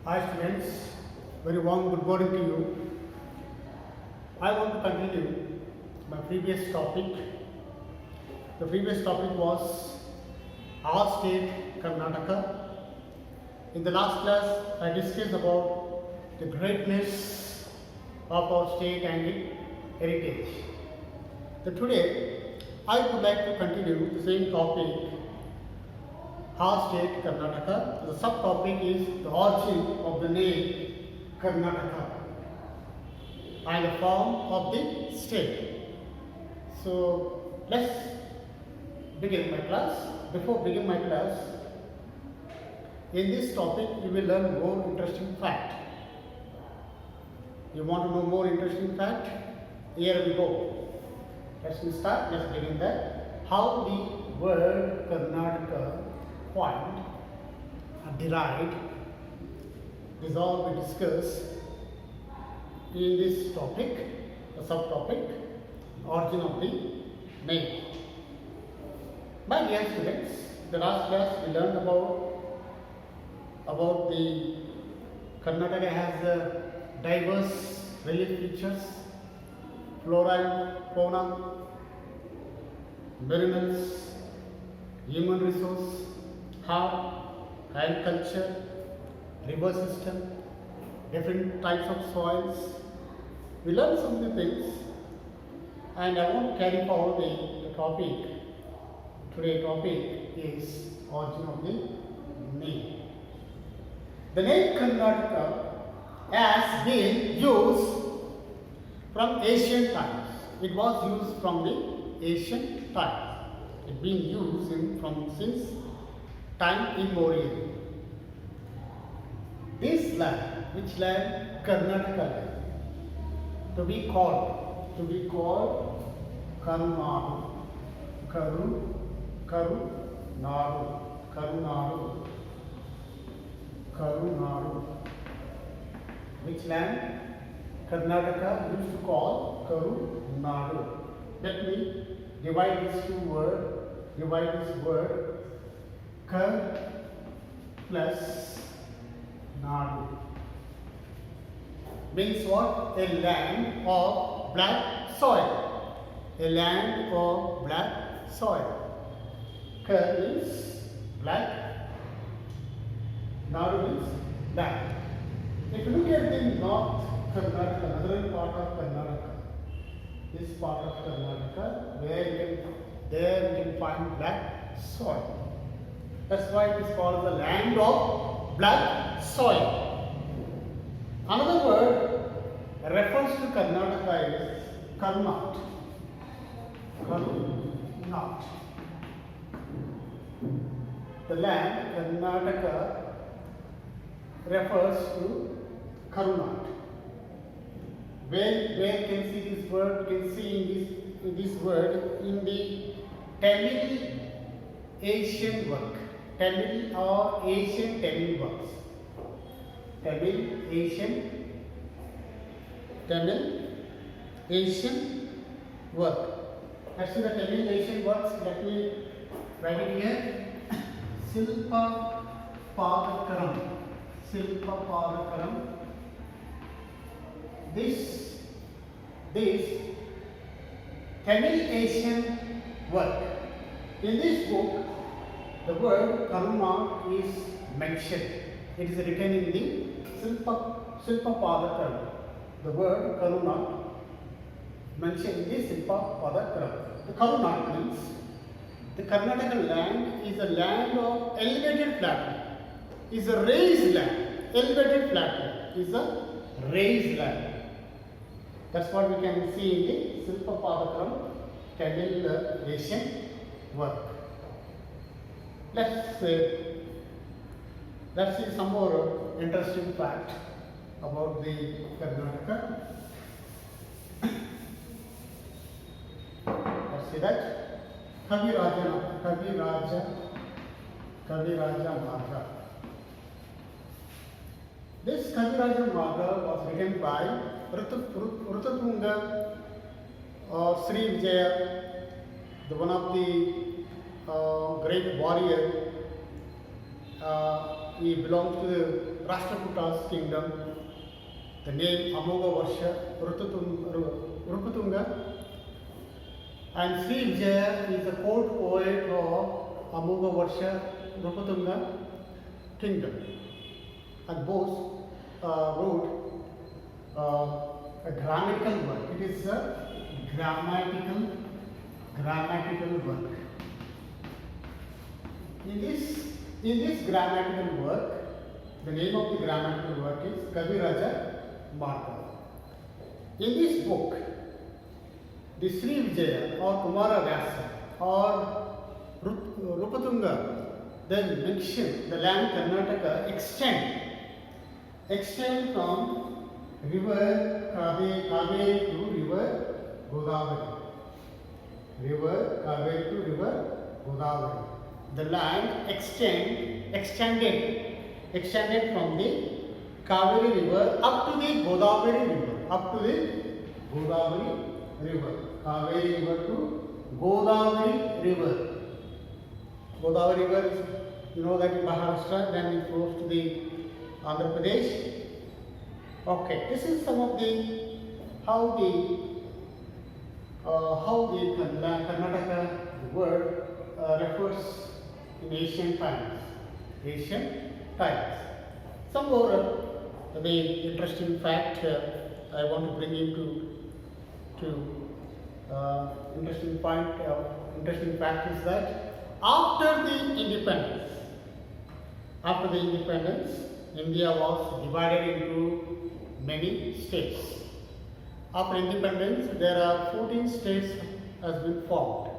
Hi students, very warm good morning to you. I want to continue my previous topic. The previous topic was our state, Karnataka. In the last class, I discussed about the greatness of our state and its heritage. So today, I would like to continue the same topic, our state, Karnataka. The subtopic is the origin of the name Karnataka and the form of the state. So let's begin my class. Before begin my class, in this topic you will learn more interesting fact. You want to know more interesting fact? Here we go. Let's start. Let's begin that. How the word Karnataka coined and derived. This all we discuss in this topic, the subtopic, origin of the name. My dear students, the last class we learned about the Karnataka has diverse relief features, flora and fauna, minerals, human resource, art, agriculture, river system, different types of soils. We learned some of the things, and I want to carry forward the topic. Today's topic is origin of the name. The name Karnataka has been used from ancient times. It was used from the ancient times. It's been used since time immemorial. This land, which land? Karnataka land, to be called Karunadu, Karunadu. Which land? Karnataka used to call Karunadu. Let me divide these two words. Divide this word Kar plus Nadu. Means what? A land of black soil. A land of black soil. Kar is black. Nadu is black. If you look at the North Karnataka, northern part of Karnataka, this part of Karnataka, there you can find black soil. That's why it is called the land of black soil. Another word refers to Karnataka is Karnat. Karnat. The land Karnataka refers to Karunat. Where can see this word? Can see in this word in the Tamil Asian work. Tamil or Asian Tamil works. Tamil Asian work. Let's see the Tamil Asian works. Let me write it here. Silpa Padakaram. Silpa Padakaram. This Tamil Asian work. In this book, the word Karuna is mentioned. It is written in the Silpa Padakaram. The word Karuna mentioned in the Silpa Padakaram. The Karuna means the Karnataka land is a land of elevated flatland. Is a raised land. Elevated flatland is a raised land. That's what we can see in the Silpa Padakaram Tamil Asian work. Let's see some more interesting fact about the Karnataka. Let's see that. Kaviraja Marga. This Kaviraja Marga was written by Rutatunga Sri Vijaya, one of the great warrior he belongs to the Rashtrakutas kingdom. The name Amogha Varsha Rupatunga. And Sri Vijaya is the court poet of Amogha Varsha Rupatunga kingdom. And both wrote a grammatical work. It is a grammatical work. In this grammatical work, the name of the grammatical work is Kaviraja Marga. In this book, the Sri Vijaya or Kumara Vyasa or Rupatunga then mention the land Karnataka extend from river Kaveri to river Godavari. River Kaveri to river Godavari. The land extended from the Kaveri river up to the Godavari river. Kaveri river to Godavari river. Godavari river is, you know, that in Maharashtra, then it flows to the Andhra Pradesh. Okay, this is some of the how the Karnataka word refers in ancient times. Some more the interesting fact I want to bring you to interesting fact is that after the independence, India was divided into many states. After independence, there are 14 states has been formed.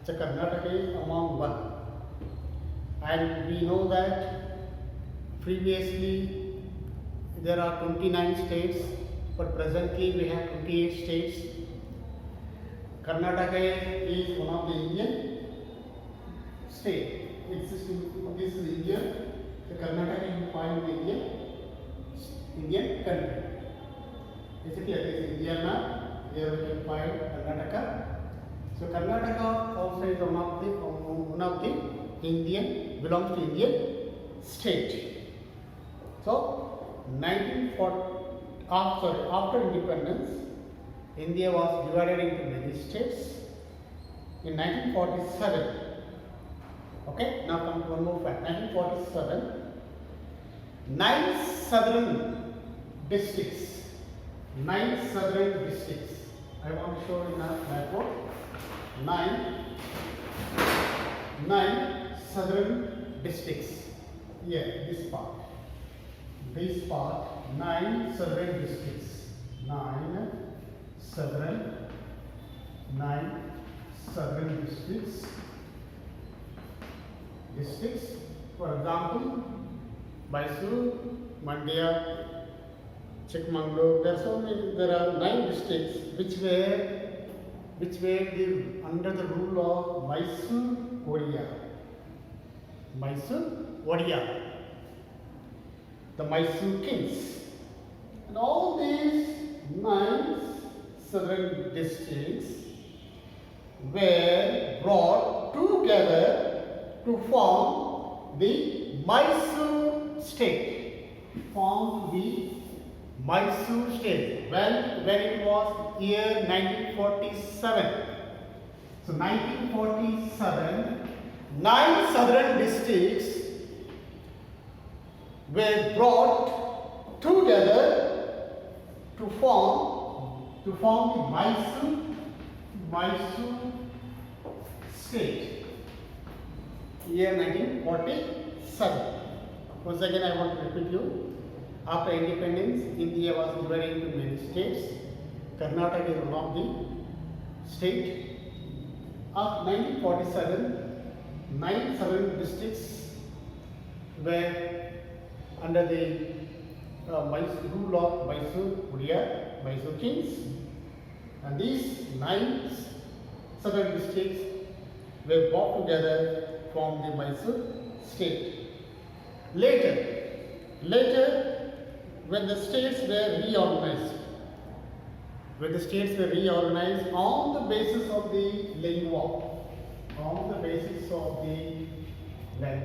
So Karnataka is among one. And we know that previously there are 29 states, but presently we have 28 states. Karnataka is one of the Indian state. This is India. The Karnataka you find in the Indian country. Basically, it is India map. Here we can find Karnataka. So Karnataka also is one of the Indian, belongs to Indian state. So after independence, India was divided into many states. In 1947, okay, now come to one more fact. 1947, 9 southern districts. I want to show in a map. 9 southern districts. Here, this part. 9 southern districts. 9 southern districts. For example, Mysore, Mandya, Chikmagalur. There are 9 districts which were under the rule of Mysore Odia, the Mysore kings. And all these 9 southern districts were brought together to form the Mysore state. When it was year 1947. So 1947, 9 southern districts were brought together to form the Mysore state. Year 1947. Once again, I want to repeat you. After independence, India was divided into many states. Karnataka is one of the state. After 1947, 9 southern districts were under the rule of Mysore kings, and these 9 southern districts were brought together from the Mysore state. Later, when the states were reorganized, on the basis of the Lingua, on the basis of the